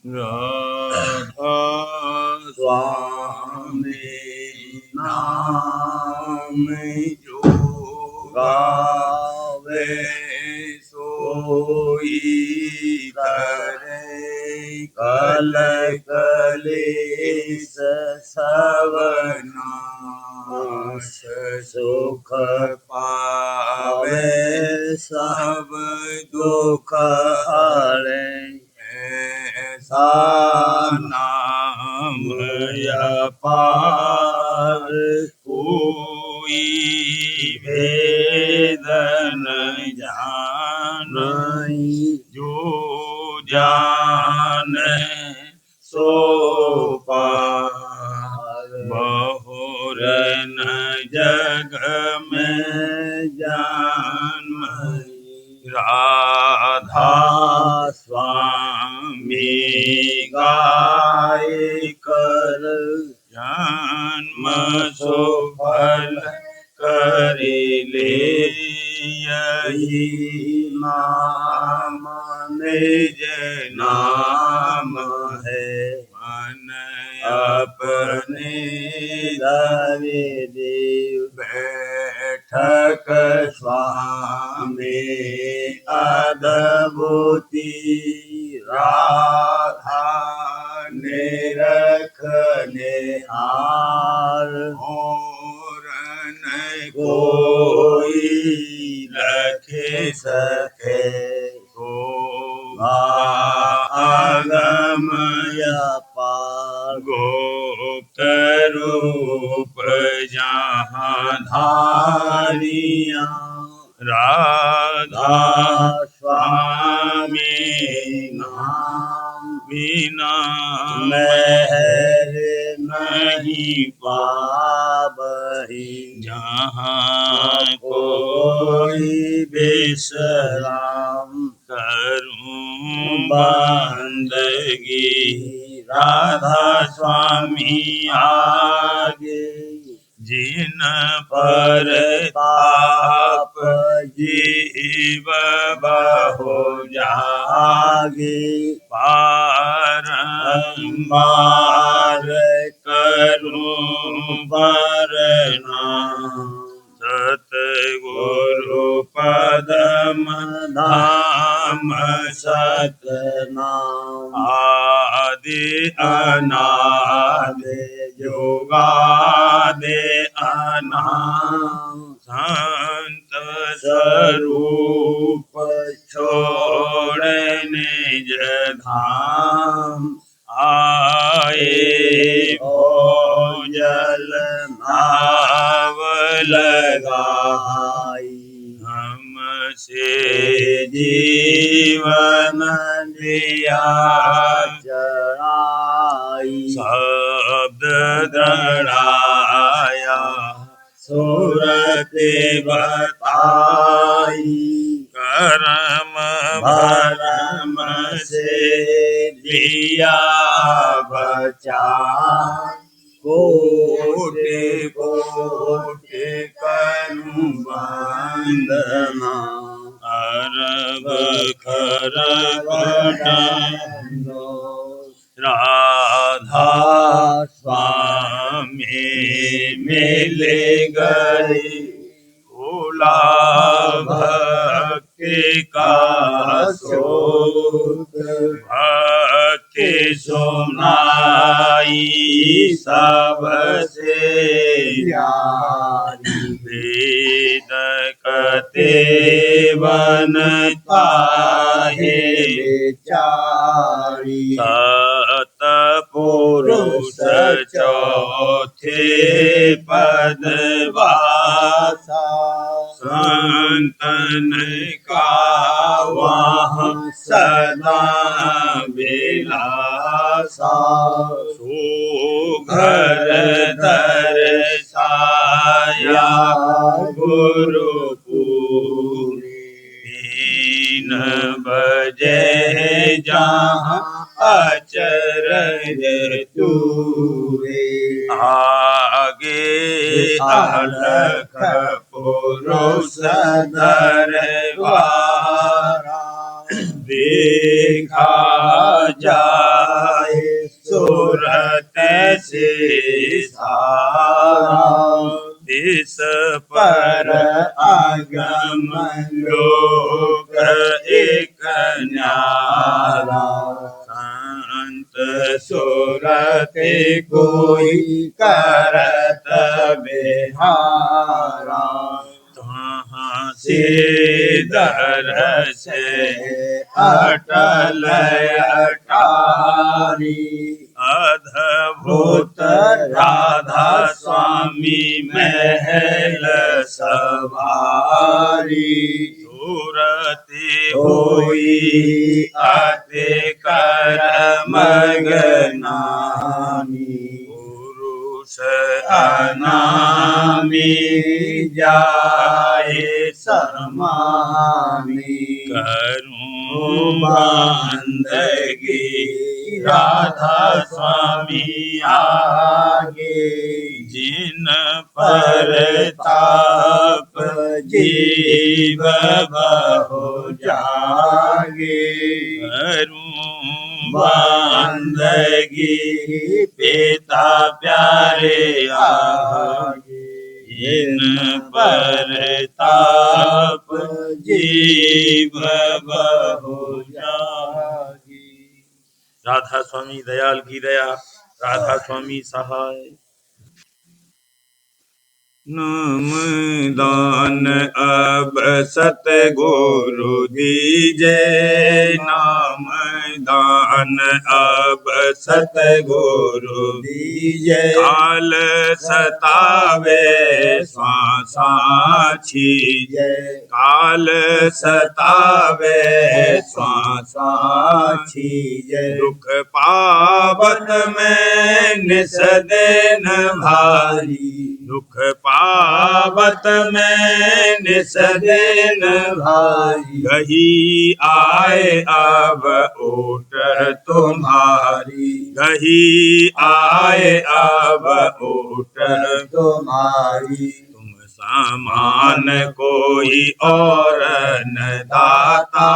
राधा स्वामी नाम जो गावे सोई करे कल कलेश सवनाश सुख पावे सब दुख हरे ऐसा नाम अपार कोई भेद न जानै जो जाने सो पार बहुर न जग में जन्म राधा स्वामी गाय कर जन्म सुफल करिले यही नाम निज नाम है मन अपने धरे देव बैठक स्वामी अद्भुति राधा ने रखने हार और न कोई रखे सके तो आगमय पार गुप्त रूप जहाँ धारिया राधा स्वामी नाम बिना मेहर नहीं पावही जहाँ कोई विश्राम करूं बंदगी राधा स्वामी आगे जिन पर ताप जीव बहु जागे बारंबार करूं प्रणाम सतगुरु पदम धाम सतनाम आदि अनादि जोगादि अनाम संत स्वरूप छोड़ निज धाम आए जल नाव लगाई हमसे जीवन दिया चढ़ाई शब्द दृढ़ाया सूरत बताई करम भरम से लिया बचा कोटि कोटि करूं वंदना अरब खरब राधा स्वामी मिल गई भोला भक्ति का शोक भक्ति सुनाई सबसे प्यारी वेद कते वन ताहे विचारी सत पुरुष चौथे पद वासा संतन का वहाँ सदा विलासा सुघर दर्शाया गुरुपुरी 3 बजे जहाँ अचरज तूरे आगे अलख पुरुष दरबारा देखा जा से सारा इस पर आगम लोक एक न्यारा संत सुरते कोई करत बिहारा तहाँ से दरस अटल अटारी अद्भुत राधा स्वामी महल सवारी सूरते होई अति कर मगनानी पुरुष अनामी जाए समानी करूं बंदगी राधा स्वामी आगे जिन पर ताप जीव बहु जागे करूं बंदगी पिता प्यारे आगे जिन पर ताप जीव बहु जागे। राधा स्वामी दयाल की दया, राधा स्वामी सहाय। नाम दान अब सतगुरु दीजे, नाम दान अब सतगुरु दीजे। काल सतावे श्वासा छीजे, काल सतावे श्वासा छीजे। दुख पावत में निस दिन भारी, दुख पावत में निस दिन भारी। गही आए अब ओट तुम्हारी, गही आए अब ओट तुम्हारी। तुम समान कोई और न दाता,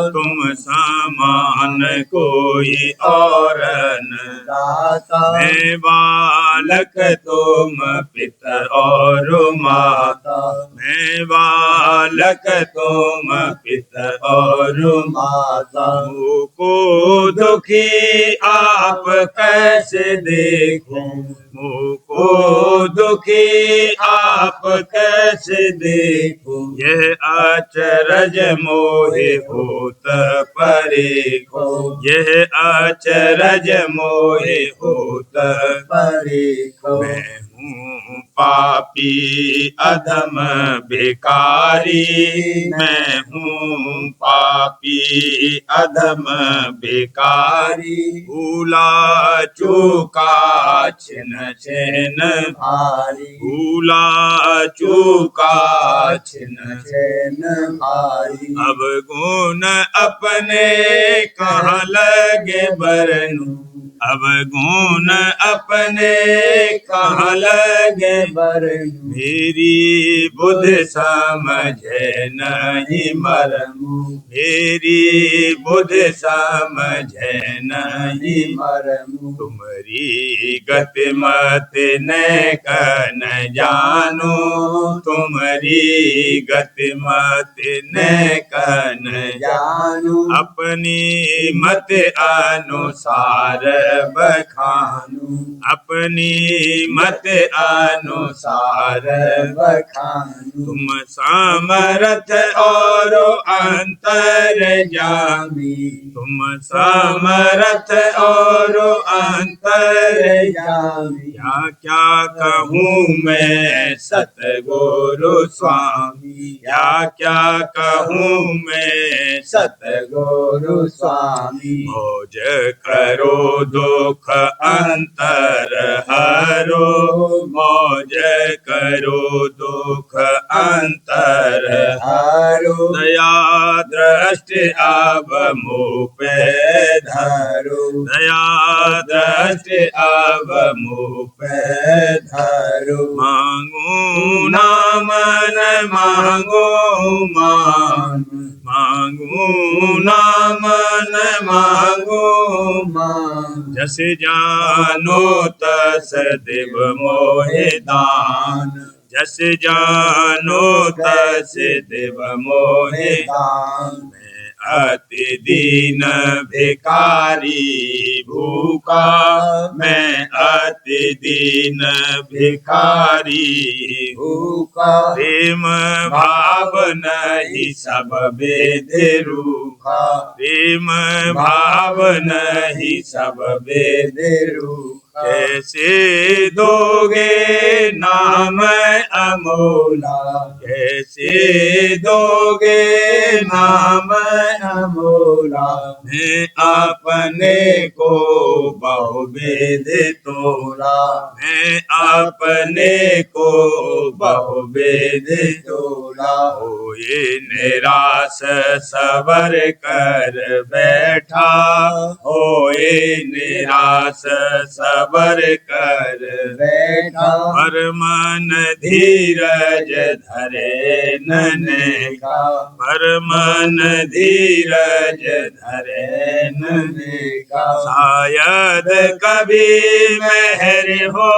तुम समान कोई और न दाता। मैं बालक तुम पिता और माता, मैं बालक तुम पिता और माता। मुझको दुखी आप कैसे देखो, मुझको दुखी आप कैसे देखो। यह अचरज मोहे होत परे को, यह अचरज मोहे होत परे को। मैं हूँ पापी अधम भिखारी, मैं हूँ पापी अधम भिखारी। भूला चूका छिन छिन भारी, भूला चूका छिन छिन भारी। अब गुण अपने कहाँ लगे बरनू, अब गुण अपने कहाँ लगे बरनू। मेरी बुद्धि समझे नहीं मरमू, मेरी बुद्धि समझे नहीं मरमू। तुम्हारी गति मत न कन जानू, तुम्हारी गति मत न कन जानू। अपनी मत अनुसार बखानू, अपनी मत अनुसार बखानू। तुम समर्थ और अंतर्यामी, तुम समर्थ और अंतर्यामी। क्या क्या कहूँ मैं सतगुरु स्वामी, क्या क्या कहूँ मैं सतगुरु स्वामी। मौज करो दुख अंतर हरो, मौज करो दुख अंतर हरो। दया दृष्टि अब मुँह पे धरो, दया दृष्टि अब मुँह पे धरो। मांगू ना मन मांगो मान, मांगू नाम न मांगू मान जस जानो तस देव मोहे दान जस जानो तस देव मोहे दान अति दीन भिखारी भूखा मैं अति दीन भिखारी भूखा प्रेम भाव नहीं सब वेद रूखा प्रेम भाव नहीं सब वेद रूखा कैसे दोगे नाम अमोला कैसे दोगे नाम अमोला मैं अपने को बहुवेद तोला मैं अपने को बहुवेद तोला हो ये निराश सबर कर बैठा हो ये निराश सबर कर बैठा पर मन धीरज धरे नने का पर मन धीरज धरे नने का शायद कभी मेहर हो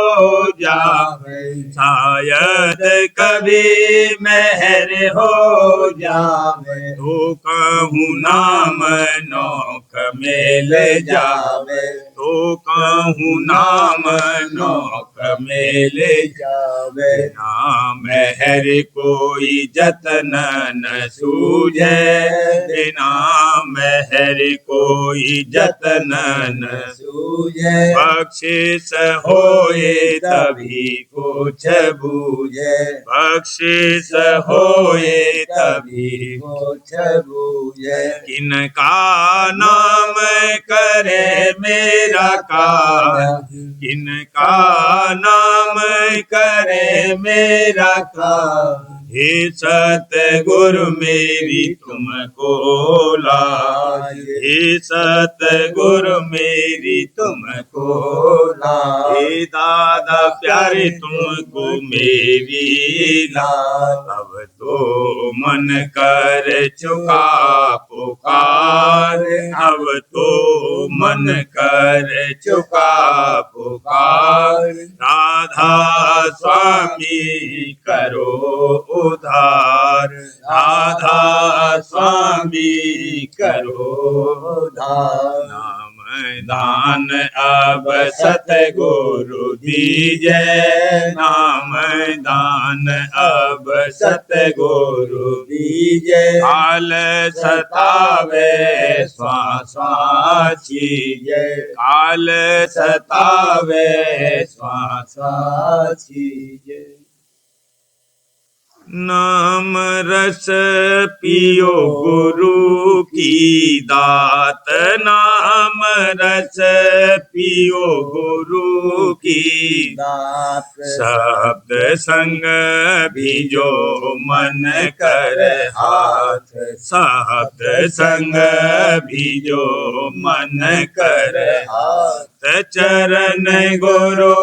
जावे शायद कभी मेहर हो जावे तो कहूँ नाम नौक मेल जावे तो कहूँ नाम नौक मेल जावे नाम मेहर कोई जतन न सूझे बिना मेहर कोई जतन न सूझे बख्शिश होए तभी कुछ बूझे बख्शिश होए तभी कुछ बूझे किनका नाम करे मेरा काज किनका नाम करे मेरा काज हे सतगुरु मेरी तुमको लाज हे सतगुरु मेरी तुमको लाज हे दादा प्यारे तुमको मेरी लाज अब तो मन कर चुका पुकार अब तो मन कर चुका पुकार राधा स्वामी करो उधार राधा स्वामी करो उधार नाम दान अब सतगुरु दीजे नाम दान अब सतगुरु दीजे काल सतावे श्वास चीजे काल सतावे श्वास चीजे नाम रस पियो गुरु की दात नाम रस पियो गुरु की दात शब्द संग भी जो मन कर हाथ शब्द संग भी जो मन कर हाथ चरण गुरु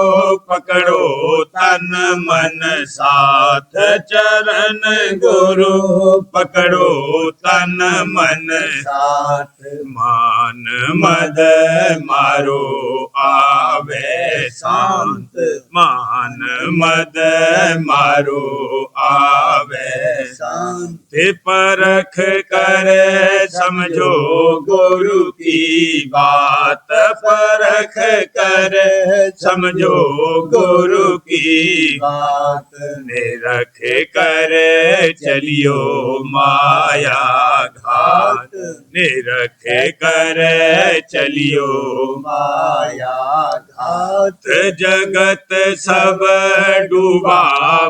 पकड़ो तन मन साथ चरण गुरु पकड़ो तन मन साथ मान मद मारो आवे शांत मान मद मारो आवे शांत परख कर समझो गुरु की बात परख कर समझो गुरु की बात निरख कर चलियो माया घाट निरख कर चलियो माया घात जगत सब डूबा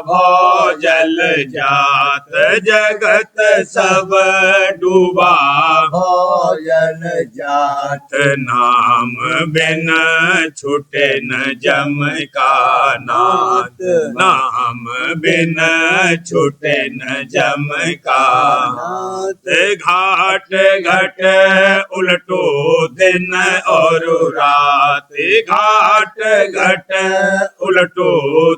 भौ जल जात जगत सब डूबा भोजन जात नाम बिन छूटे न जम का नाथ नाम बिन छूटे न जम का नाथ घाट घट उलटो दिन और रात घाट घट उलटो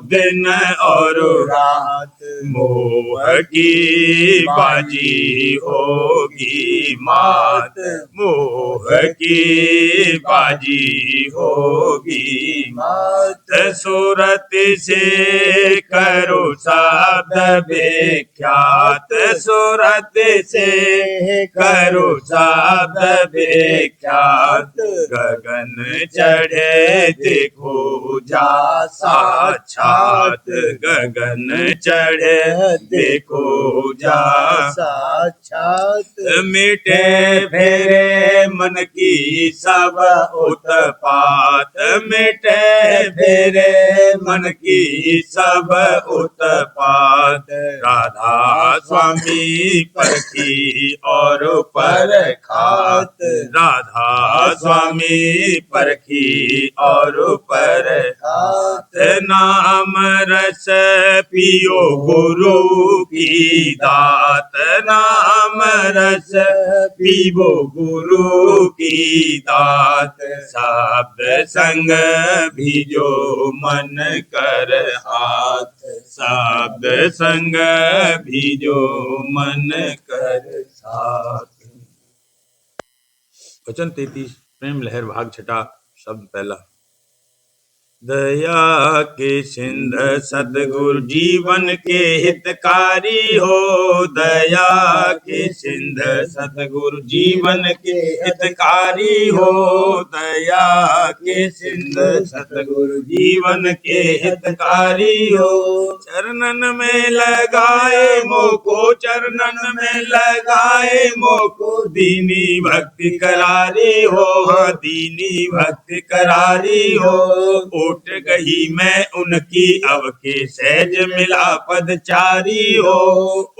दिन और रात मोह की बाजी होगी मात, मोह की बाजी होगी मात। सूरत से करो शब्द विख्यात, सूरत से करो शब्द विख्यात। गगन चढ़े देखो जा साक्षात, गगन चढ़े देखो जा साक्षात। मिटे फेरे मन की सब उत्पात, मिटे फेरे मन की सब उत्पात। राधा स्वामी परखी और परखात, राधा स्वामी परखी और परखात। नाम रस पियो गुरु की दात, नाम रस पीवो गुरु की दात। शब्द संग भीजो मन कर हाथ, शब्द संग भीजो मन कर हाथ। वचन 33 प्रेम लहर भाग छठा शब्द पहला। दया के सिंध सतगुरु जीवन के हितकारी हो, दया के सिंध सतगुरु जीवन के हितकारी हो, दया के सिंध सतगुरु जीवन के हितकारी हो। चरणन में लगाए मोको, चरणन में लगाए मोको, दीनी भक्ति करारी हो, हाँ दीनी भक्ति करारी हो। उठ गई मैं उनकी अब के सहज मिला पदचारी हो,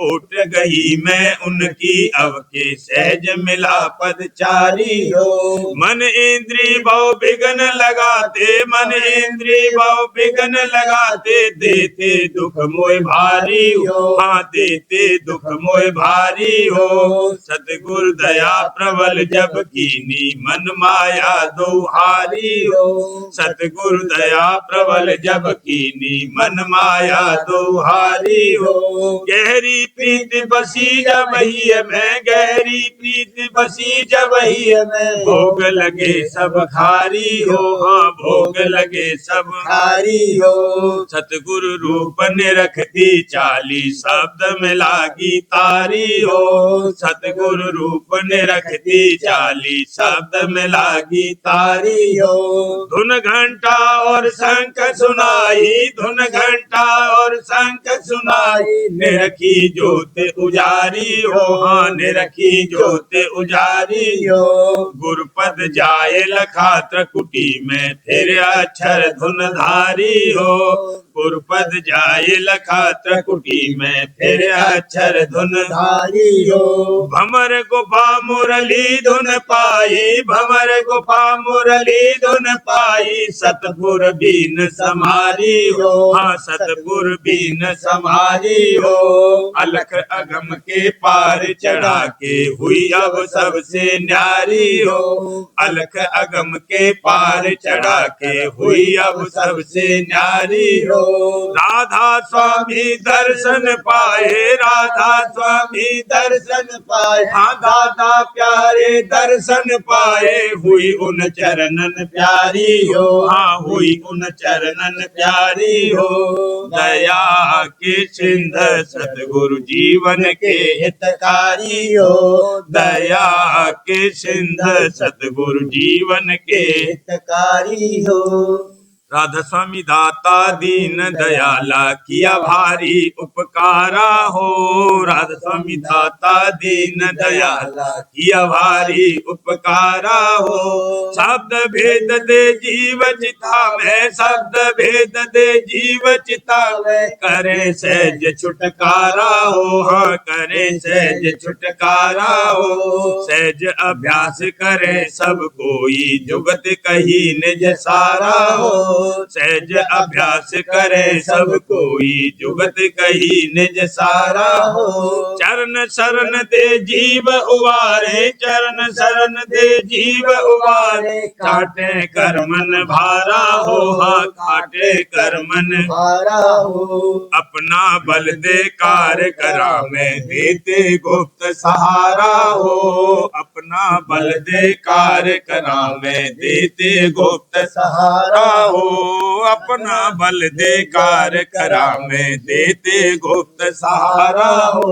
उठ गई मैं उनकी अब के सहज मिला पदचारी हो। मन इंद्री भाव विघन लगाते, मन इंद्री भाव विघन लगाते, देते दुख मोय भारी हो, हाँ देते दुख मोय भारी हो। सतगुरु दया प्रबल जब कीनी, मन माया दुहारी हो, सतगुरु दया प्रबल जब कीनी, मन माया दुहारी हो। गहरी प्रीति बसी जब ही में, गहरी प्रीति बसी जब ही में, भोग लगे सब खारी हो, हाँ भोग लगे सब खारी हो। सतगुरु रूप ने रखती चाली, शब्द में लागी तारी हो, सतगुरु रूप ने रखती चाली, शब्द में लागी तारी हो। धुन घंटा और शंख सुनाई, धुन घंटा और शंख सुनाई, निरखी ज्योत उजारी हो, हाँ निरखी ज्योत उजारी हो। गुरुपद जाए लखा त्रिकुटी में, फिर अक्षर धुन धारी हो, गुरुपद जाए लखा त्रिकुटी में, फिर अक्षर धुन धारी हो। भमर गुफा मुरली धुन पाई, भमर गुफा मुरली धुन पाई, सतगुर बीन समारी हो, हाँ सतगुर बीन समारी हो। अलख अगम के पार चढ़ा के हुई अब सबसे न्यारी हो, अलख अगम के पार चढ़ा के हुई अब सबसे न्यारी हो। राधा स्वामी दर्शन पाए, राधा स्वामी दर्शन पाए, हाँ दादा प्यारे दर्शन पाए, हुई उन चरणन प्यारी हो, हाँ हुई उन चरणन प्यारी हो। दया के सिंध सतगुरु जीवन के हितकारी हो, दया के सिंध सतगुरु जीवन के हितकारी हो। राधा स्वामी दाता दीन दयाला किया भारी उपकारा हो, राधा स्वामी दाता दीन दयाला किया भारी उपकारा हो। शब्द भेद दे जीव चिता में, शब्द भेद दे जीव चिता में, करे सहज छुटकारा हो, हाँ करे सहज छुटकारा हो। सहज अभ्यास करे सब कोई, जुगत कही निज सारा हो, सहज अभ्यास करे सब कोई जुगत कही निज सारा हो चरण शरण दे जीव उवारे चरण शरण दे जीव उवारे काटे कर्मन भारा हो हाँ काटे कर्मन भारा हो अपना बल दे कार्य करा में देते गुप्त सहारा हो अपना बल दे कार्य करा में देते गुप्त सहारा हो अपना बल दे कार्य करा में देते गुप्त सहारा हो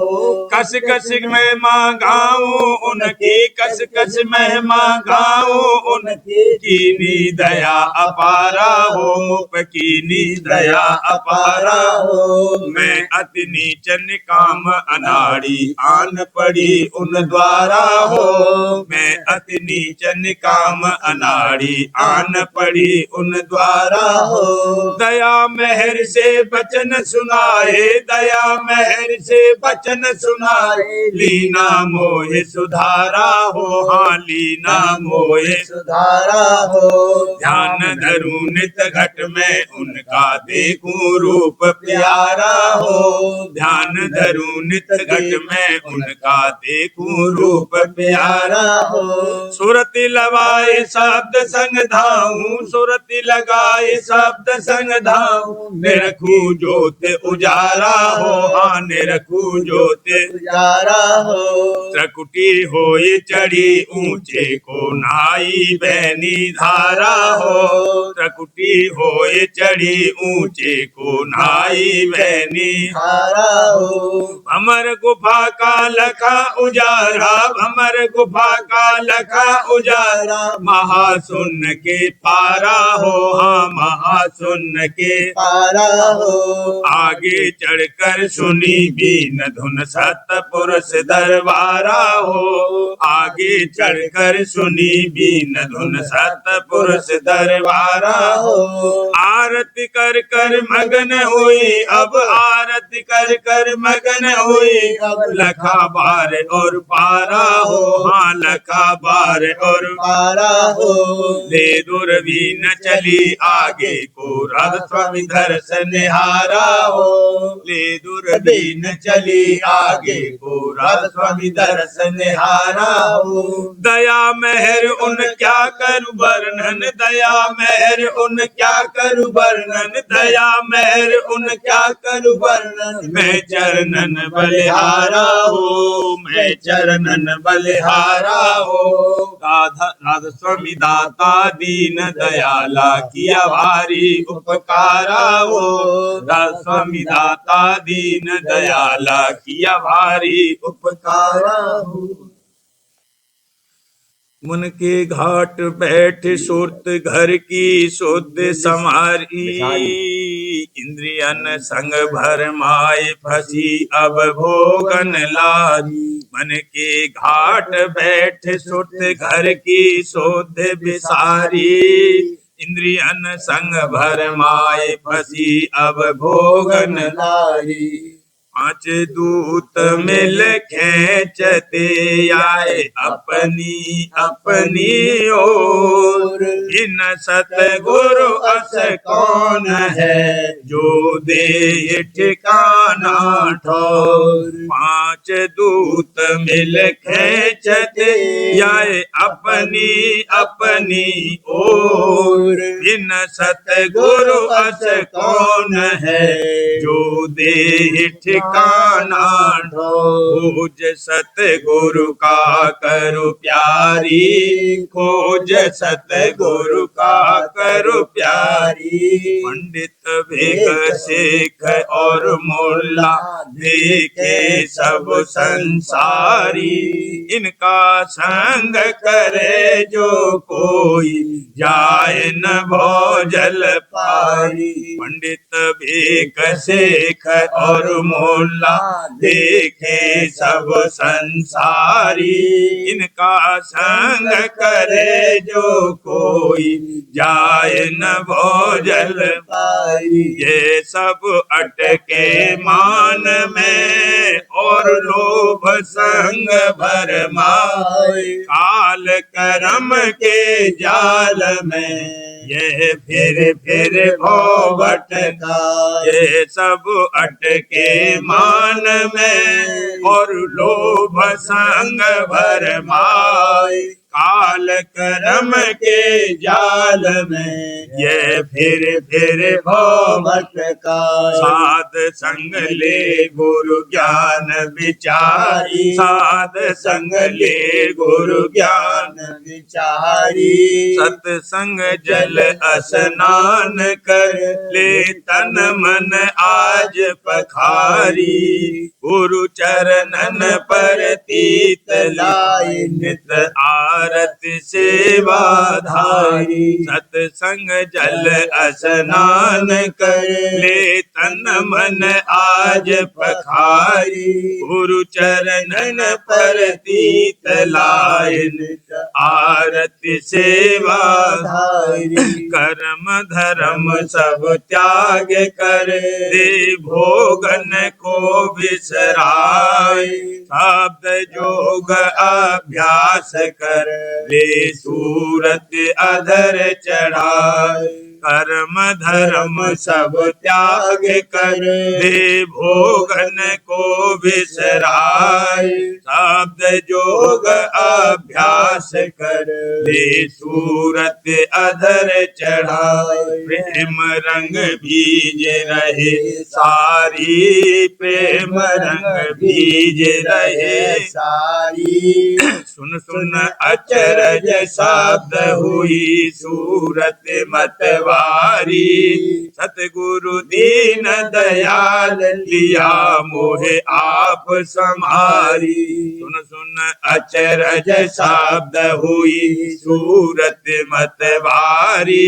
कस कस महिमा गाऊं उनकी कस कस महिमा गाऊं उनकी कीनी दया अपारा हो कीनी दया अपारा हो मैं अति नीच निकाम अनाड़ी आन पड़ी उन द्वारा हो मैं अति नीच निकाम अनाड़ी आन पड़ी उन द्वारा हो दया मेहर से बचन सुनाए दया मेहर से बचन सुनाए लीना मोहे सुधारा हो हाँ लीना मोहे सुधारा हो ध्यान धरूं नित घट में उनका देखूं रूप प्यारा हो ध्यान धरूं नित घट में उनका देखूं रूप प्यारा हो सुरति लगाए शब्द संग धाऊं सुरति लगाए शब्द संग धाऊं निरखूं ज्योत उजारा हो हाँ निरखूं ज्योत उजारा हो त्रकुटी होई चढ़ी ऊंचे को नाई बहनी धारा हो त्रकुटी होए चढ़ी ऊंचे को नाई बहनी धारा हो भमर गुफा का लखा उजारा भमर गुफा का लखा उजारा महाशून्य के पारा हो हाँ महाशून्य के पारा हो आगे चढ़कर सुनी बीन धुन सतपुरुष दरबारा हो आगे चढ़कर सुनी बीन धुन सतपुरुष दरबारा हो आरती कर कर मगन हुई अब आरती कर कर मगन हुई अब लखा बार और पारा हो हाँ लखा बार और पारा हो ले दूरबीन चली आगे को राधा स्वामी दर्शन निहारा हो ले दूरबीन चली आगे को राधा स्वामी दर्शन निहारा हो दया मेहर उन क्या करूं वर्णन दया मेहर उन क्या करूं वर्णन दया मेहर उन क्या करूं वर्णन मैं चरणन बलिहारा हो मैं चरणन बलिहारा हो राधा स्वामी दाता दीन दयाला किया भारी उपकारा हो राधा स्वामी दाता दीन दयाला किया भारी उपकारा हो मन के घाट बैठ सुरत घर की शुद्ध समारी इंद्रियन संग भर माए फंसी अब भोगन लारी मन के घाट बैठ सुरत घर की शुद्ध बिसारी इंद्रियन संग भर माए फंसी अब भोगन लारी पांच दूत मिल खेचते आए अपनी अपनी ओर इन सतगुरु अस कौन है जो दे ठिकाना ठौर पांच दूत मिल खेचते आए अपनी अपनी ओर इन सतगुरु अस कौन है जो दे ठिकाना खोज सतगुरु का करो प्यारी खोज सतगुरु का करो प्यारी पंडित भेग शेख और मुल्ला देखे सब संसारी इनका संग करे जो कोई जाए न भोजल पारी पंडित भेग शेख और मोला देखे सब संसारी इनका संग करे जो कोई जाए न भोजल पाई ये सब अटके मान में और लोभ संग भरमाए काल कर्म के जाल में ये फिर भव भटका, ये सब अटके मान में, और लोभ संग भरमाए काल कर्म के जाल में। ये फिर भव भटका, साध संग ले गुरु ज्ञान विचारी, साध संग ले गुरु ज्ञान विचारी। सत्संग जल स्नान कर ले तन मन आज पखारी, गुरु चरणन पर तीत लाई नित आरती सेवा धारी। सत्संग जल स्नान कर ले तन मन आज पखारी, गुरु चरणन पर तीत लाई नित आरती सेवा धारी। कर्म धर्म सब त्याग कर दे भोगन को बिसराय, शब्द जोग अभ्यास कर ले सूरत अधर चढ़ाए। कर्म धर्म सब त्याग कर दे भोगन को बिसराय, शब्द जोग अभ्यास कर ले सूरत अधर चढ़ाए। प्रेम रंग बीज रहे सारी, प्रेम रंग बीज रहे सारी। सुन सुन अचरज शब्द हुई सूरत मतवारी, सतगुरु दीन दयाल लिया मोहे आप समारी। सुन सुन अचरज शब्द हुई सूरत मतवारी,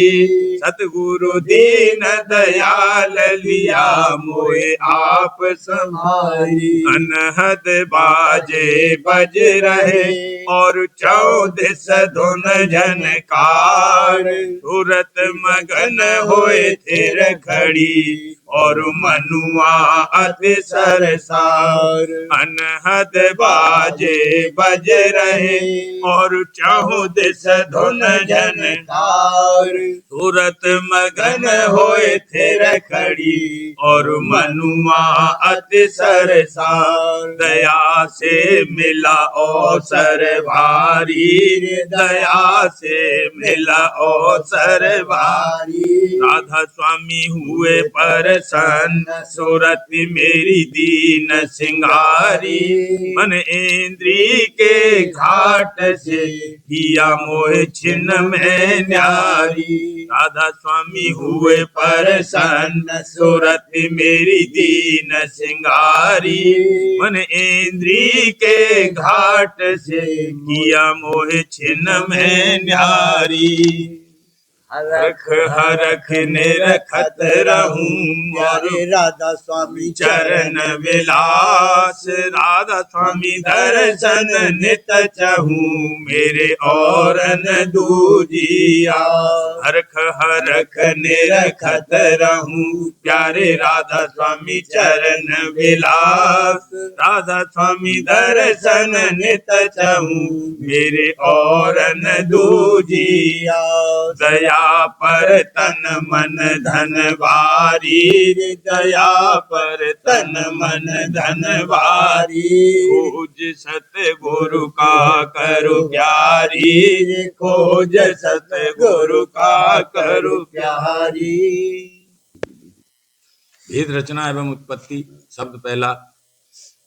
सतगुरु दीन दयाल लिया मोहे आप समारी। अनहद बाजे बज रहे और 14 धुन झनकार, सूरत मगन होए थिर खड़ी और मनुआ अति सरसार। अनहद बाजे बज रहे और 14 धुन झनकार, सूरत मगन होए थिर खड़ी और मनुआ अति सरसार। दया से मिला अवसर भारी, दया से मिला अवसर भारी। राधा स्वामी हुए प्रसन्न, सूरत मेरी दीन सिंगारी। मन इंद्री के घाट से किया मोह छिन्न में न्यारी। राधा स्वामी हुए प्रसन्न, सूरत मेरी दीन सिंगारी। मन इंद्री के घाट से किया मोह छिन्न में न्यारी। हरख हरख निरखत रहूं और राधा स्वामी चरण विलास। राधा स्वामी दर्शन नित चहूं मेरे और न दूजिया। हरख हरख निरखत रहूं प्यारे राधा स्वामी चरण विलास। राधा स्वामी दर्शन नित चहूं मेरे और न दूजिया। दया पर तन मन धन वारी, दया पर तन मन धन वारी। खोज सतगुरु का करो प्यारी, खोज सतगुरु का करो प्यारी। भेद रचना एवं उत्पत्ति। शब्द पहला।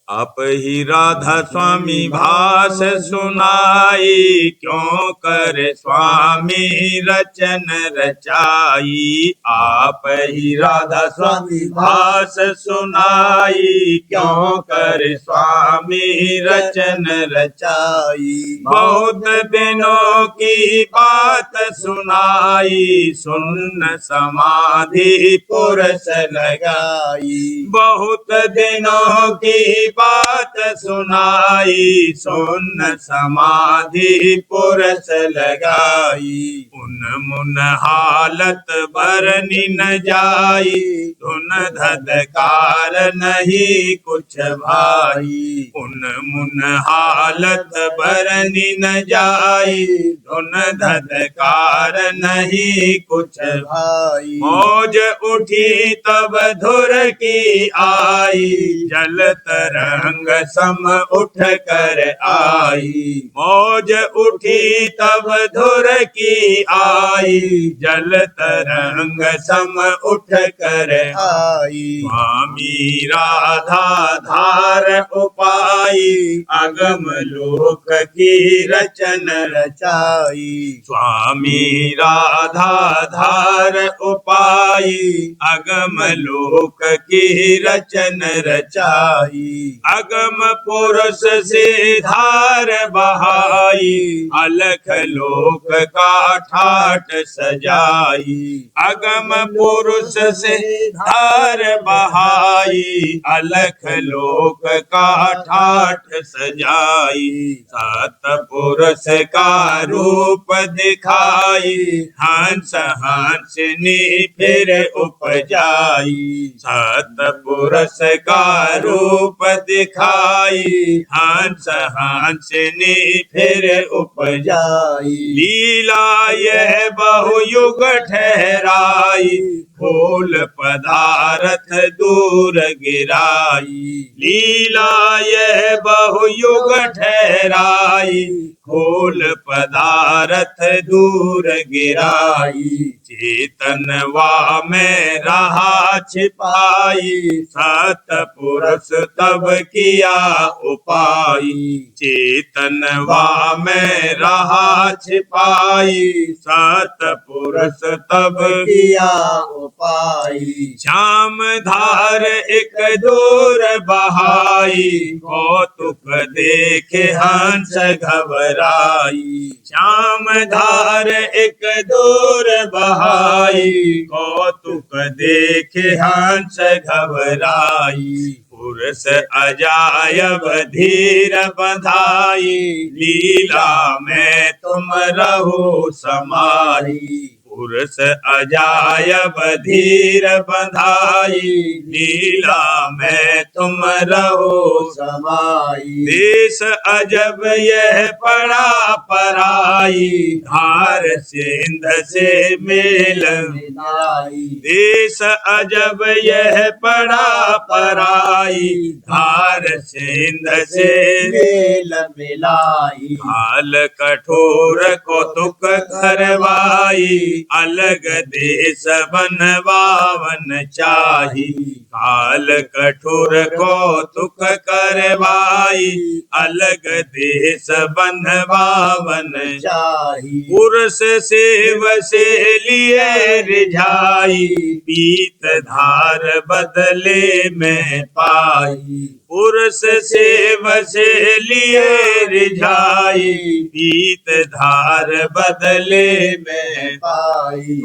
आप ही राधा स्वामी भास सुनाई, क्यों कर स्वामी रचन रचाई। आप ही राधा स्वामी भास सुनाई, क्यों कर स्वामी रचन रचाई। बहुत दिनों की बात सुनाई, सुन समाधि पुरस लगाई। बहुत दिनों की बात सुनाई, सुन समाधि पुरस लगाई। उन मुन हालत बरनी न जाई, धुन धधकार नहीं कुछ भाई। उन मुन हालत बरनी न जाई, धुन धधकार नहीं कुछ भाई। मौज उठी तब धुर की आई, जल तरंग सम उठ कर आई। मौज उठी तब धुर की आई, जल तरंग सम उठ कर आई। स्वामी राधा धार उपाई, अगम लोक की रचन रचाई। स्वामी राधा धार उपाई, अगम लोक की रचन रचाई। अगम पुरुष से धार बहाई, अलख लोक का ठाट सजाई। अगम पुरुष से धार बहाई, अलख लोक का ठाट सजाई। सतपुरुष का रूप दिखाई, हंस हंसनी फिर उपजाई। सतपुरुष का रूप दिखाई, हंस हंसनी फिर उपजाई। लीला यह बहुयुग ठहराई, फूल पदार्थ दूर गिराई। लीला यह बहुयुग ठहराई, फूल पदार्थ दूर गिराई। चेतनवा में रहा छिपाई, सतपुरुष तब किया उपाई। चेतनवा में रहा छिपाई, सतपुरुष तब किया उपाई। श्याम धार एक दूर बहाई, कौतुक देखे हंस घबराई। श्याम धार एक दूर बहाई, कौतुक देखे हंस घबराई। पुरुष अजायब धीर बधाई, लीला में तुम रहो समाई। पुरुष अजायब धीर बधाई, लीला में तुम रहो समाई। देश अजब यह पड़ा पराई, धार सिंध से मेल मिलाई। देश अजब यह पड़ा पराई, धार सिंध से मेल मिलाई। हाल कठोर कौतुक करवाई, अलग देश बनवावन चाही। काल कठोर कौतुक करवाई, अलग देश बनवावन चाही। पुरुष सेव से लिए रिझाई, पीत धार बदले में पाई। पुरुष सेव से लिए रिझाई, पीत धार बदले में पाई।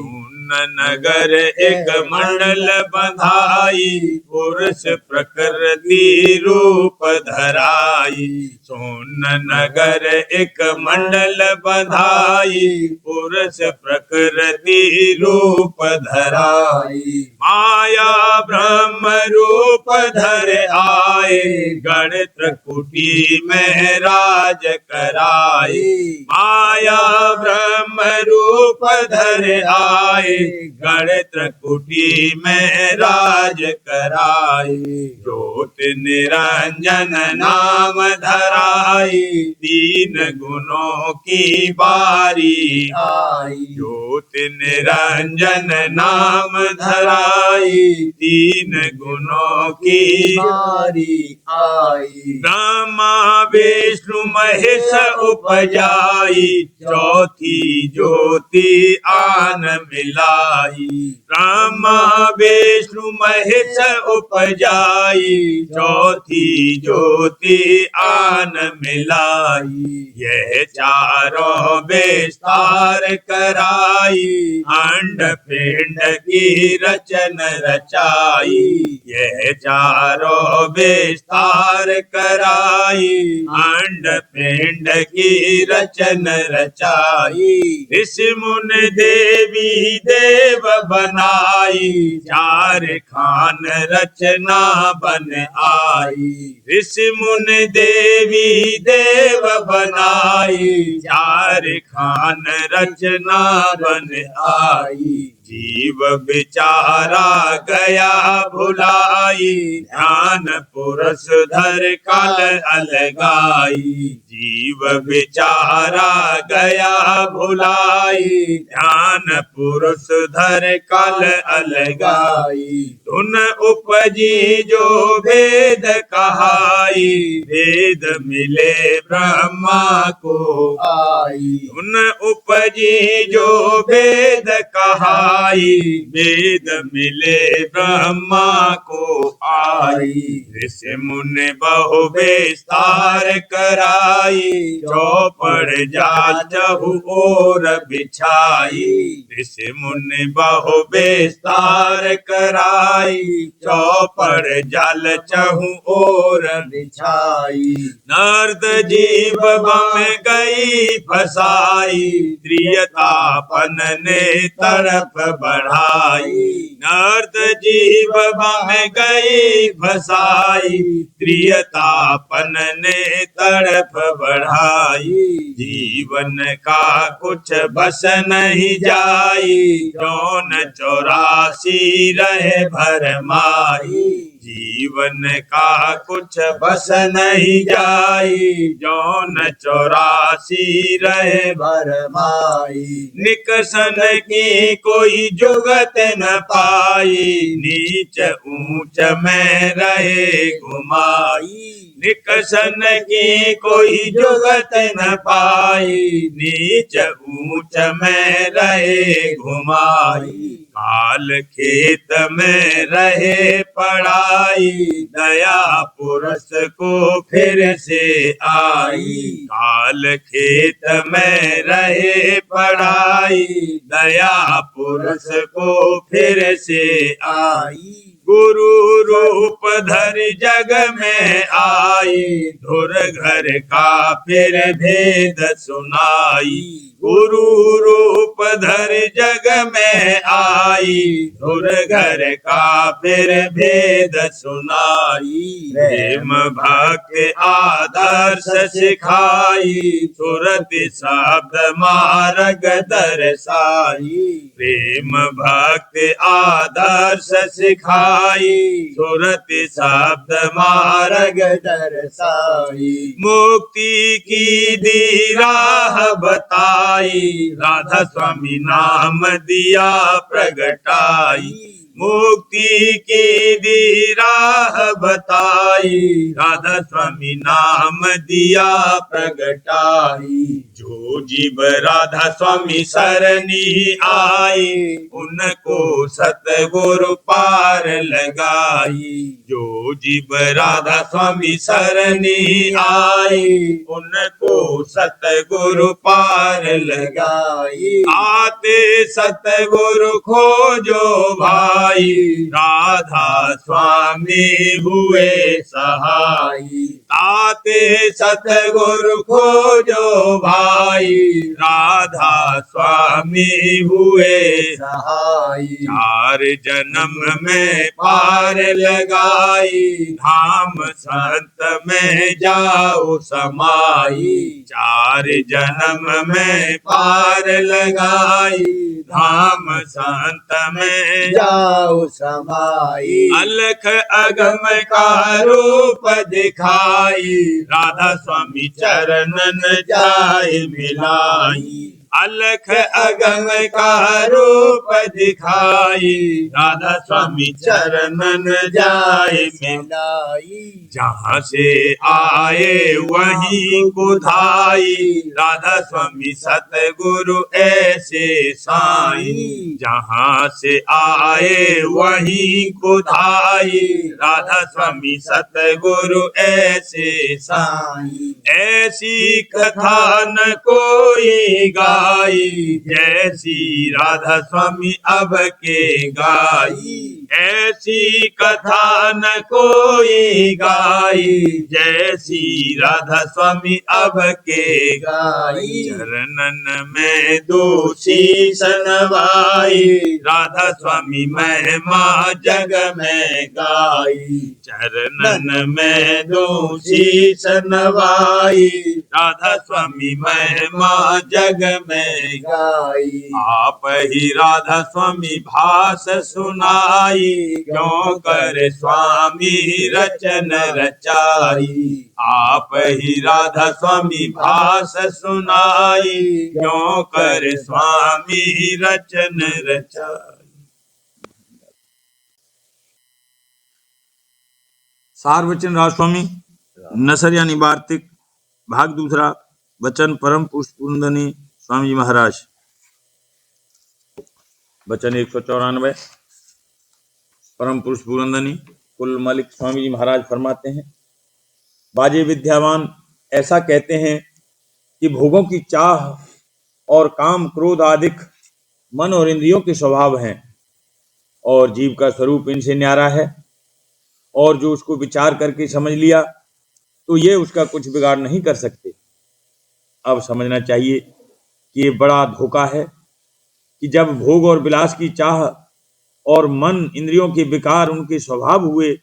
नगर एक मंडल बंधाई, पुरुष प्रकृति रूप धराई। सोन नगर एक मंडल बंधाई, पुरुष प्रकृति रूप धराई। माया ब्रह्म रूप धर आए, गणित कुटी में राज कराई। माया ब्रह्म रूप धर आए, गणित कुटी में राज कराई। ज्योति निरंजन नाम धराई, तीन गुणों की बारी आई। ज्योति निरंजन नाम धराई, तीन गुणों की बारी आई। ब्रह्मा विष्णु महेश उपजाई, चौथी ज्योति आन मिलाई। ब्रह्मा विष्णु महेश उपजाई, चौथी ज्योति आन मिलाई। यह चारों विस्तार कराई, अंड पिंड की रचन रचाई। यह चारों विस्तार कराई, अंड पिंड की रचन रचाई, ऋषि मुनि देवी देव बनाई, चार खान रचना बन आई, ऋषि मुनि देवी देव बनाई, चार खान रचना बन आई, जीव बिचारा गया भुलाई, ध्यान पुरुष धर काल अलगाई, जीव बिचारा गया भुलाई, ध्यान पुरुष धर काल अलगाई, धुन उपजी जो भेद कहाई, भेद मिले ब्रह्मा को आई। धुन उपजी जो भेद कहाई, वेद मिले ब्रह्मा को आई, ऋषि मुनि बहु विस्तार कराई, चौपड़ जाल चहु ओर बिछाई, ऋषि मुनि बहु विस्तार कराई, चौपड़ जाल चहु ओर बिछाई। नारद जीव बम गई फसाई, त्रियतापन ने तड़प बढ़ाई, नारद जीव बम गई फसाई, त्रियतापन ने तड़प बढ़ाई, जीवन का कुछ बस नहीं जाई, जौन 84 रहे भरमाई, जीवन का कुछ बस नहीं जाई, जौन 84 रहे भरमाई। निकसन की कोई जुगत न पाई, नीच ऊंच में रहे घुमाई, निकसन की कोई जुगत न पाई, नीच ऊंच में रहे घुमाई, काल खेत में रहे पड़ाई, दया पुरुष को फिर से आई, काल खेत में रहे पड़ाई, दया पुरुष को फिर से आई, गुरु रूप धर जग में आई, धुर घर का फिर भेद सुनाई, गुरु रूप धर जग में आई, धुर घर का फिर भेद सुनाई, प्रेम भक्ति आदर्श सिखाई, सुरति शब्द मार्ग दर्शाई, प्रेम भक्ति आदर्श सिखाई, सुरति शब्द मार्ग दर्शाई, मुक्ति की दी राह बताई, राधा स्वामी नाम दिया प्रगटाई, मुक्ति की दी राह बताई, राधा स्वामी नाम दिया प्रगटाई, जो जीव राधा स्वामी सरनी आई, उनको सतगुरु पार लगाई, जो जीव राधा स्वामी सरनी आई, उनको सतगुरु पार लगाई, आते सतगुरु खोजो भाई, राधा स्वामी हुए सहाई, आते सतगुरु खोजो भाई, राधा स्वामी हुए सहाई, चार जन्म में पार लगाई, धाम संत में जाओ समाई, चार जन्म में पार लगाई, धाम संत में जाओ समाई, अलख अगम का रूप दिखाई, राधा स्वामी चरणन जाय मिलाई, अलख अगम का रूप दिखाई, राधा स्वामी चरणन जाय मिलाई, जहाँ से आए वहीं कुधाई, राधा स्वामी सतगुरु ऐसे साई, जहाँ से आए वहीं कुधाई, राधा स्वामी सतगुरु ऐसे साई, ऐसी कथा न कोई गाई, जैसी राधा स्वामी अब के गाई, ऐसी कथा न कोई गाई, जैसी राधा स्वामी अब के गाई। चरणन में दोषी सनवाई, राधा स्वामी महिमा जग में गाई। चरणन में दोषी सनवाई, राधा स्वामी महिमा जग में गाई। आप ही राधा स्वामी भास सुनाई, क्यों कर स्वामी रचन रचाई। आप ही राधा स्वामी भास सुनाई, क्यों कर स्वामी रचन रचाई। सार वचन राधा स्वामी नसर यानी वार्तिक भाग दूसरा। वचन परम पुरुष पूर्णधनी स्वामी जी महाराज। वचन 194। परम पुरुष पूरंदनी कुल मालिक स्वामी जी महाराज फरमाते हैं, बाजे विद्यावान ऐसा कहते हैं कि भोगों की चाह और काम क्रोध आदि मन और इंद्रियों के स्वभाव हैं, और जीव का स्वरूप इनसे न्यारा है, और जो उसको विचार करके समझ लिया तो ये उसका कुछ बिगाड़ नहीं कर सकते। अब समझना चाहिए कि ये बड़ा धोखा है कि जब भोग और विलास की चाह और मन इंद्रियों के विकार उनके स्वभाव हुए,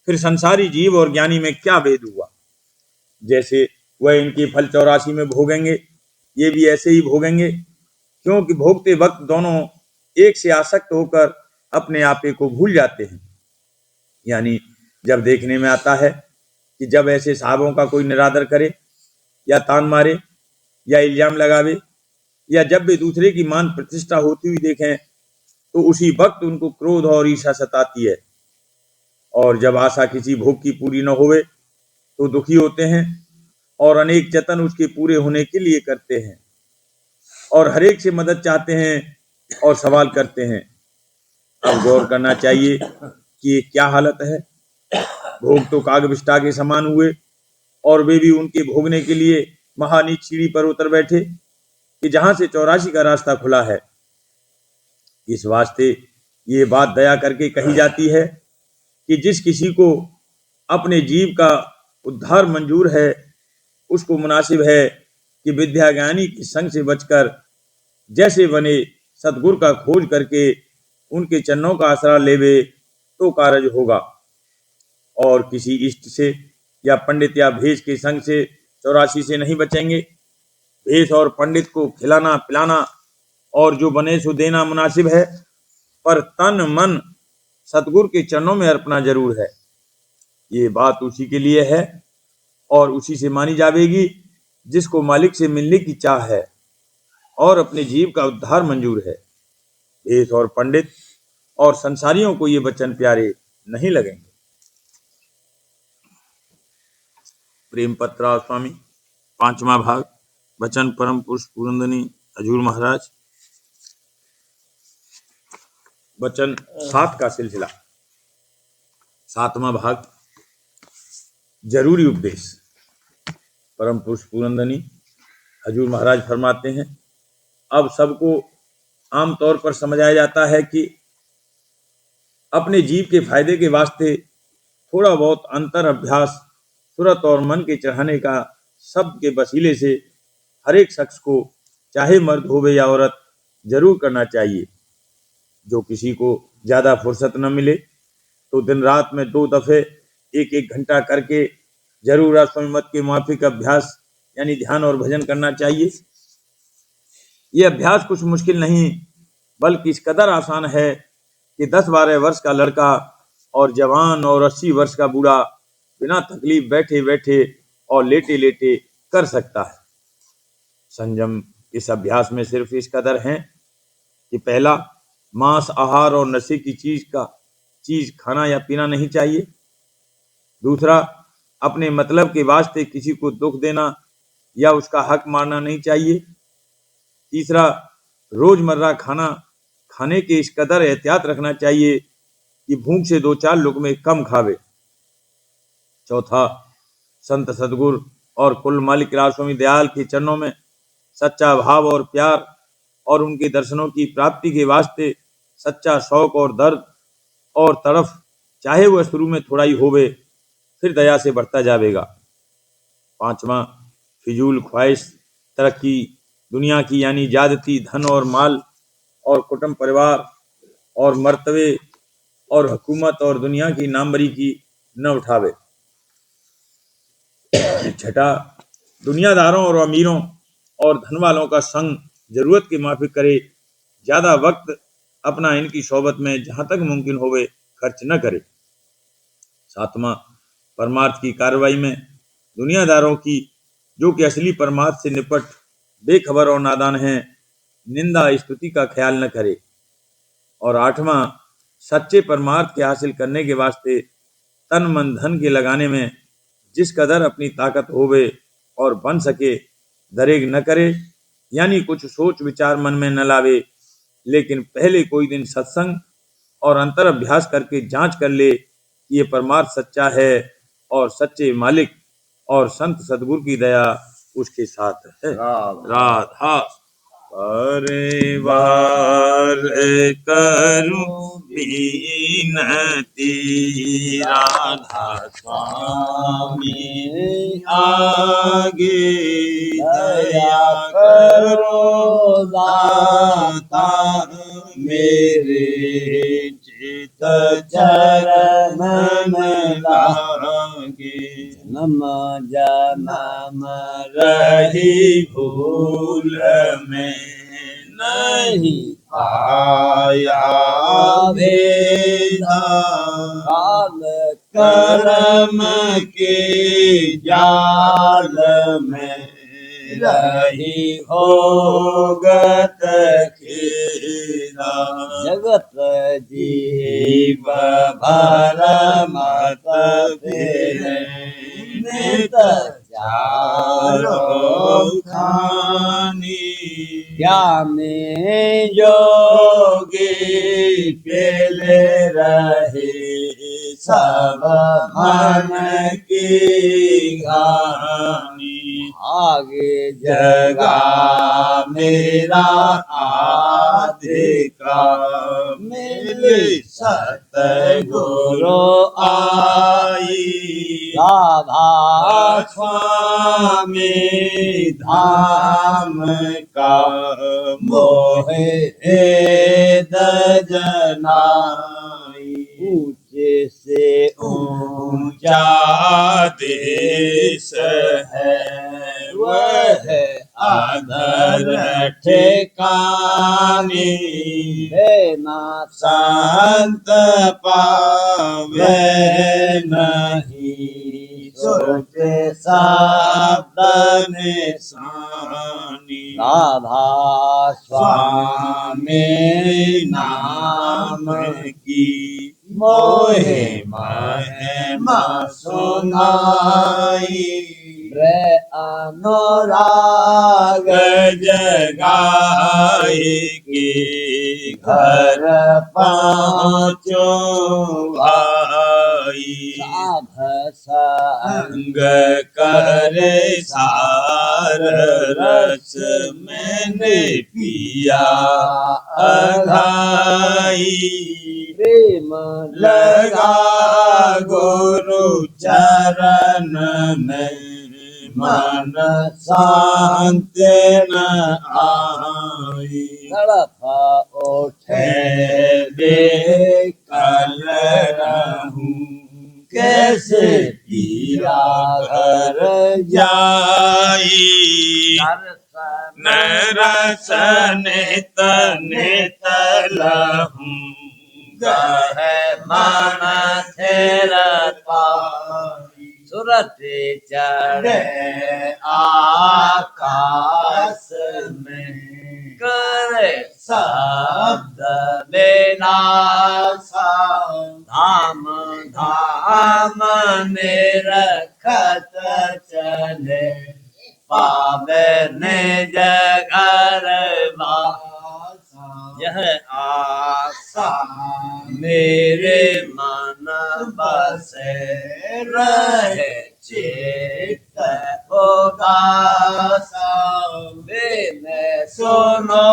फिर संसारी जीव और ज्ञानी में क्या भेद हुआ। जैसे वह इनके फल 84 में भोगेंगे, ये भी ऐसे ही भोगेंगे, क्योंकि भोगते वक्त दोनों एक से आसक्त होकर अपने आपे को भूल जाते हैं। यानी जब देखने में आता है कि जब ऐसे साहबों का कोई निरादर करे या तान मारे या इल्जाम लगावे, या जब वे दूसरे की मान प्रतिष्ठा होती हुई देखें, तो उसी वक्त उनको क्रोध और ईर्ष्या सताती है, और जब आशा किसी भोग की पूरी न होवे तो दुखी होते हैं, और अनेक जतन उसके पूरे होने के लिए करते हैं, और हर एक से मदद चाहते हैं और सवाल करते हैं। अब गौर करना चाहिए कि ये क्या हालत है। भोग तो कागविष्टा के समान हुए, और वे भी उनके भोगने के लिए महानीच सीढ़ी पर उतर बैठे कि जहां से 84 का रास्ता खुला है। इस वास्ते ये बात दया करके कही जाती है कि जिस किसी को अपने जीव का उद्धार मंजूर है, उसको मुनासिब है कि विद्या ज्ञानी के संग से बचकर जैसे बने सतगुरु का खोज करके उनके चरणों का आसरा लेवे तो कारज होगा, और किसी इष्ट से या पंडित या भेष के संग से 84 से नहीं बचेंगे। भेष और पंडित को खिलाना पिलाना और जो बने सो देना मुनासिब है, पर तन मन सतगुरु के चरणों में अर्पणा जरूर है। ये बात उसी के लिए है और उसी से मानी जावेगी जिसको मालिक से मिलने की चाह है और अपने जीव का उद्धार मंजूर है। भेष और पंडित और संसारियों को ये वचन प्यारे नहीं लगेंगे। प्रेम पत्रा स्वामी 5वां भाग। वचन परम पुरुष पूरंदनी हजूर महाराज। वचन 7 का सिलसिला। 7वां भाग जरूरी उपदेश। परम पुरुष पूरंदनी हजूर महाराज फरमाते हैं, अब सबको आमतौर पर समझाया जाता है कि अपने जीव के फायदे के वास्ते थोड़ा बहुत अंतर अभ्यास सुरत और मन के चढ़ाने का शब्द के वसीले से हर एक शख्स को, चाहे मर्द होवे या औरत, जरूर करना चाहिए। जो किसी को ज्यादा फुर्सत न मिले तो दिन रात में 2 दफे 1-1 घंटा करके जरूर राष्ट्रस्वामी मत के माफिक अभ्यास यानी ध्यान और भजन करना चाहिए। ये अभ्यास कुछ मुश्किल नहीं बल्कि इस कदर आसान है कि 10-12 वर्ष का लड़का और जवान और 80 वर्ष का बूढ़ा बिना तकलीफ बैठे बैठे और लेटे लेटे कर सकता है। संयम इस अभ्यास में सिर्फ इस कदर है कि पहला, मांस आहार और नशे की चीज खाना या पीना नहीं चाहिए। दूसरा, अपने मतलब के वास्ते किसी को दुख देना या उसका हक मारना नहीं चाहिए। तीसरा, रोजमर्रा खाना खाने के इस कदर एहतियात रखना चाहिए कि भूख से 2-4 लुकमे कम खावे। चौथा, संत सदगुरु और कुल मालिक राजस्वामी दयाल के चरणों में सच्चा भाव और प्यार और उनके दर्शनों की प्राप्ति के वास्ते सच्चा शौक और दर्द और तरफ, चाहे वह शुरू में थोड़ा ही होवे, फिर दया से बढ़ता जाएगा। पांचवा, फिजूल ख्वाहिश, तरक्की दुनिया की यानी ज्यादती, धन और माल और कुटुंब परिवार और मर्तबे और हुकूमत और दुनिया की नामवरी की न उठावे। छठा, दुनियादारों और अमीरों और धन वालों का संग जरूरत के माफिक करे, ज्यादा वक्त अपना इनकी सोबत में जहां तक मुमकिन होवे खर्च न करे। सातवां, परमार्थ की कार्रवाई में दुनियादारों की, जो कि असली परमार्थ से निपट बेखबर और नादान हैं, निंदा स्तुति का ख्याल न करे। और आठवां, सच्चे परमार्थ के हासिल करने के वास्ते तन मन धन के लगाने में जिस कदर अपनी ताकत होवे और बन सके दरेग न करे, यानी कुछ सोच विचार मन में न लावे, लेकिन पहले कोई दिन सत्संग और अंतर अभ्यास करके जांच कर ले कि ये परमार्थ सच्चा है और सच्चे मालिक और संत सदगुरु की दया उसके साथ है। राधा परिवार करूं बीनती, राधा स्वामी आगे दया करो दाता मेरे, चित चरण में लागे। नम जनम रही भूल में नहीं पाया भेदा, काल कर्म के जाल में रही होगत खेदा। जगत जीव भर मत फेरे, नित चारो खानी, क्या में जोगी पेले रहे सब मन की घानी। आगे जगा मेरा आधिका, मिले सतगुरु आई, राधा स्वामी धाम का मोहे दजनाई। ऊंचे से ऊंचा देश है वह अधर ठिकानी, देना संत पावे नहीं, सोचे शब्द निशानी। राधा स्वामी नाम की मोहे महिमा सुनाई, रे अनुराग जगाई के घर पांचों भाई, साध संग अंग करे सार रस मैंने पिया अघाई, प्रेम लगा गुरु चरण में मन शांत न आई, तड़प उठे दे कल रहूं कैसे पिया घर जाई, नरसन नित लहूं गह मन थेर पाई, सुरत चढ़े आकाश में करे शब्द बेनासा, धाम धाम में रखत चले, पावे निज घर वासा। यह आशा मेरे मन बसे रहे, चित्त उदासा मैं सुनो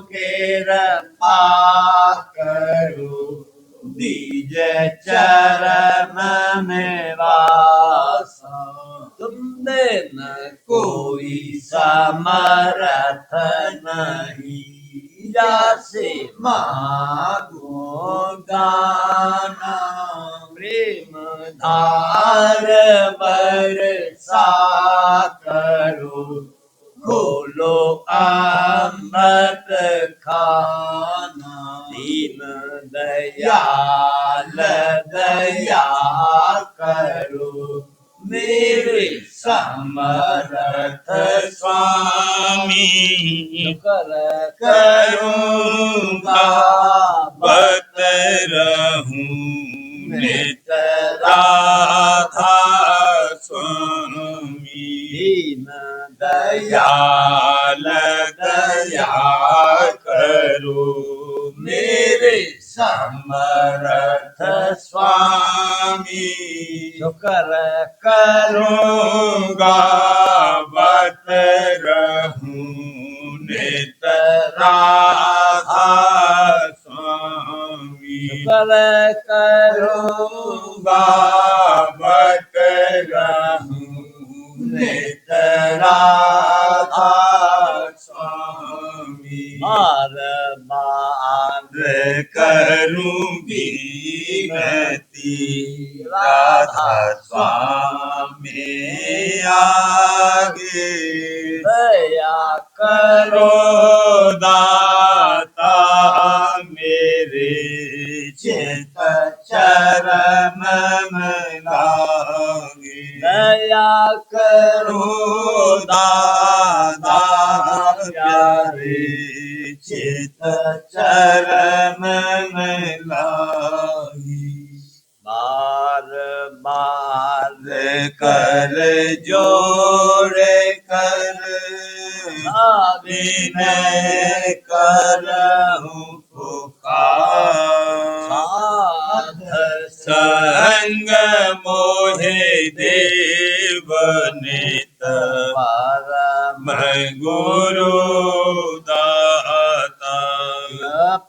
के रपा करूं दी निज चरण में वासा तुमने न कोई समर्थ नहीं जासे मागो गाना प्रेम धार बरसा करो खोलो अमृत खाना दीन दयाल दया करो मेरे समर्थ स्वामी कर करूँगा बत रहूं नित राधा स्वामी दीन दयाल दया करो मेरे समर्थ स्वामी शुक्र करो करूँगा बत रहूं नित राधा स्वामी शुक्र करो करूँगा बत रहूं नित राधा स्वामी बार बार करूँगी गति राधा स्वामी आगे दया करो करो दाता मेरे चित चरण में लागे दया करो करो दाता प्यारे चित चरण में लागे बार बार कर जोड़े कर विनय करहूं पुकार साध संग मोहे देव नित परम मैं गुरु दाता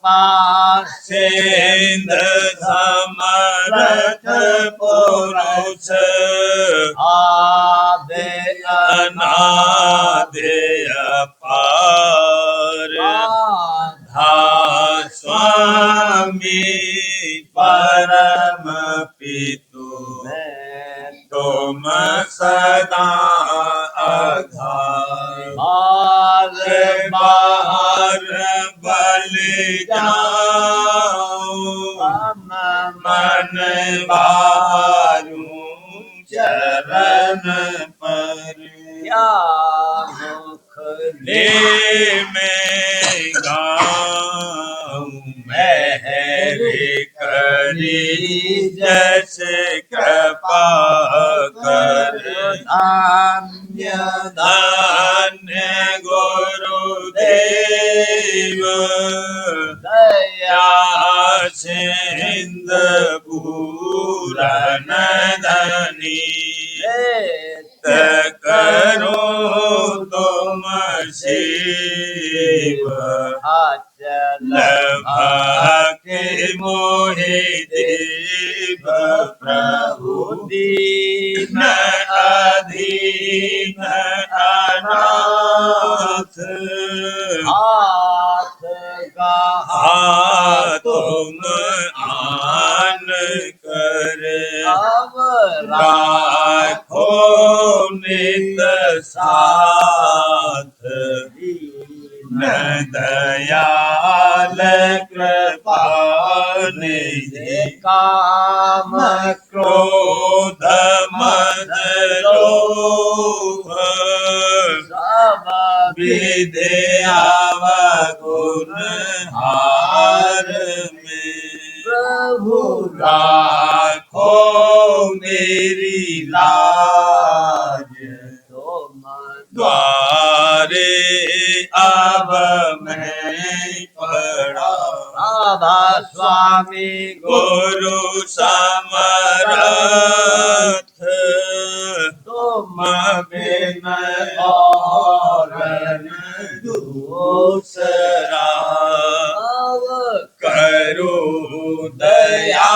पास सेंध समर्थ पुरुष आदे अनादे अपार धा स्वामी परम पितु तुम सदा आधार बार बाहर बल जाऊं मन बारू चरण पर या मुख ले में गाऊं महर करी जैसे कृपा कर धान्य धन्य गुरुदेव दया सिंध पूरन धनी करो तुम शिव अचल भक्ति मोहि देव प्रभु दीन अधीन अनाथ हाथ का तुम आन कर राखो नित साथ न दयाल कृपा निधि काम क्रोध मद लोभ सब विद्या गुण हार में प्रभु राखो मेरी लाज तुम द्वारे अब मैं पड़ा राधा स्वामी गुरु समर्थ तुम बिन और दूसरा करो दया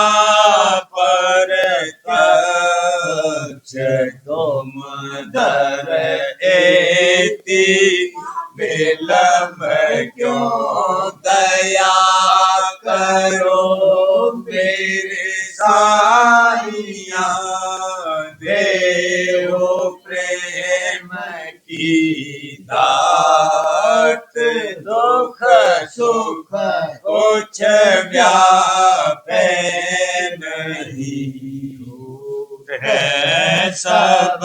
सुख कुछ व्यापे नहीं है सब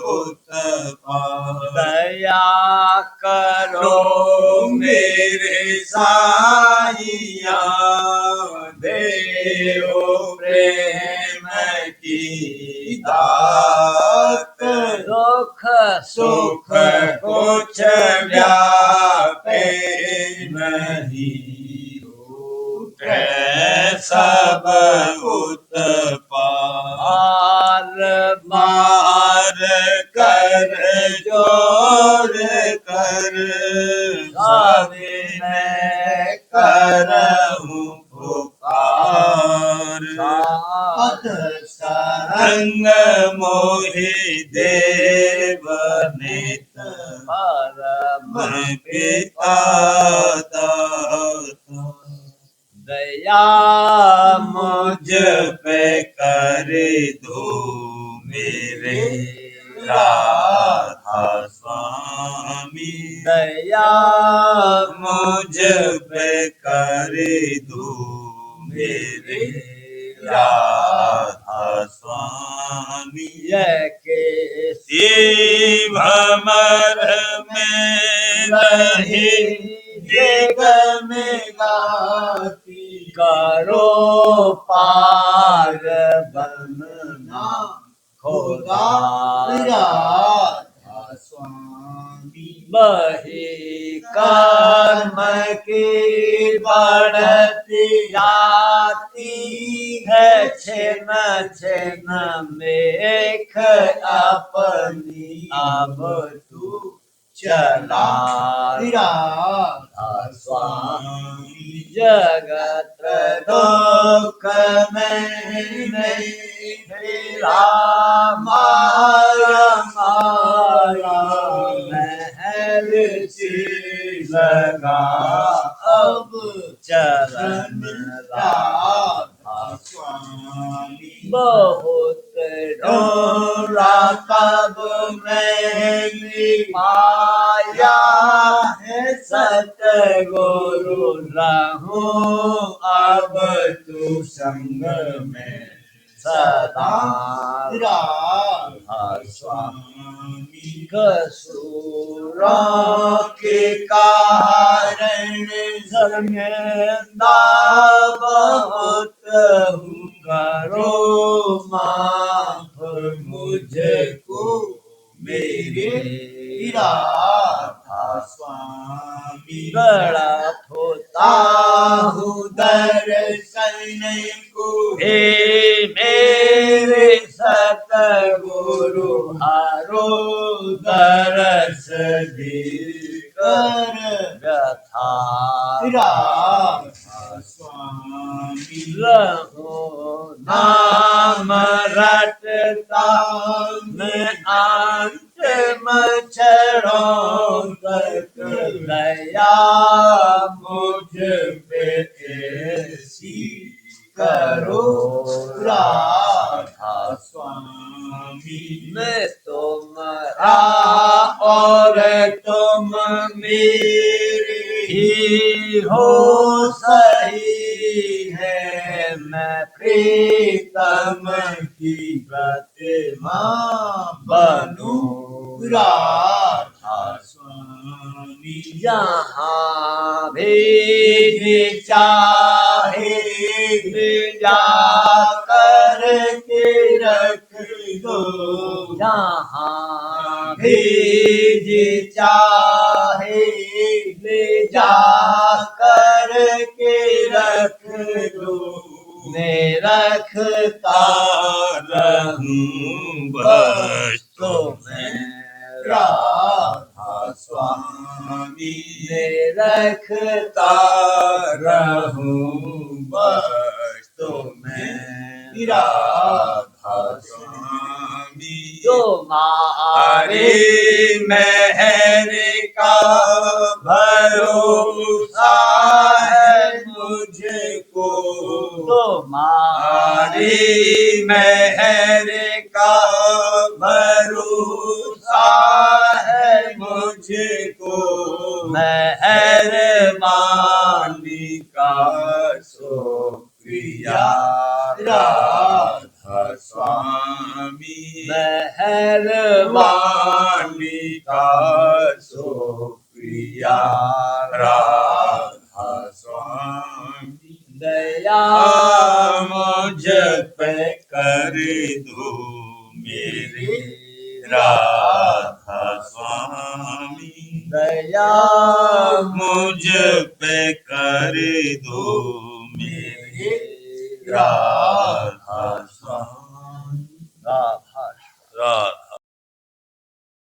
उत्पाद दया करो रो मेरे साइया देओ प्रेम की दात दुख सुख कुछ व्यापे नहीं है सब उत्पाद मार कर जोड़ कर सारे मैं करहूँ पुकार संग मोहि देव नित परम पिता दाता दया मुझ पे कर दो मेरे राधा स्वामी दया मुझ पे कर दो मेरे राधा स्वामी के भमर में रही वेग में गाती करो पार बनना खुदा राधा स्वामी बही कर्म की बढ़ती जाती है छिन छिन मेख अपनी अब तू चला राधा स्वामी जगत दुख में मेरा माया माया महल सी लगा अब चरण राधा स्वामी बहुत ढोरा तब मैंने पाया है सतगुरु रहूं अब तू संग में सदा राधा स्वामी कसूरों के कारण संगेंदा बहुत हूँ करो माफ मुझको मेरे राधा स्वामी बड़ा होता हूँ दर्शन को हे मेरे सतगुरु हारो दरस कर व्यथा राधा स्वामी रहो नाम रटता मैं अंतिम क्षणों तक दया मुझ पे ऐसी करो राधा स्वामी मैं तुम्हारा और तुम मेरी ही हो सही है मैं प्रीतम की प्रतिमा बनूं राधा स्वामी जहाँ भी चाहे जा कर के रख दो जहाँ भी चाहे ले जा कर के रख दो मैं रखता रहूं बस तो मैं राधा स्वामी मैं रखता रहूं बस तो मैं राधा स्वामी तुम्हारे मेहर का भरोसा है मुझको तुम्हारी मेहर का भरोसा है मुझको मेहरबान राधा स्वामी मेहरबानी का शुक्रिया राधा स्वामी दया मुझ पे कर दो मेरे राधा स्वामी दया मुझ पे कर दो मेरे राधा स्वामी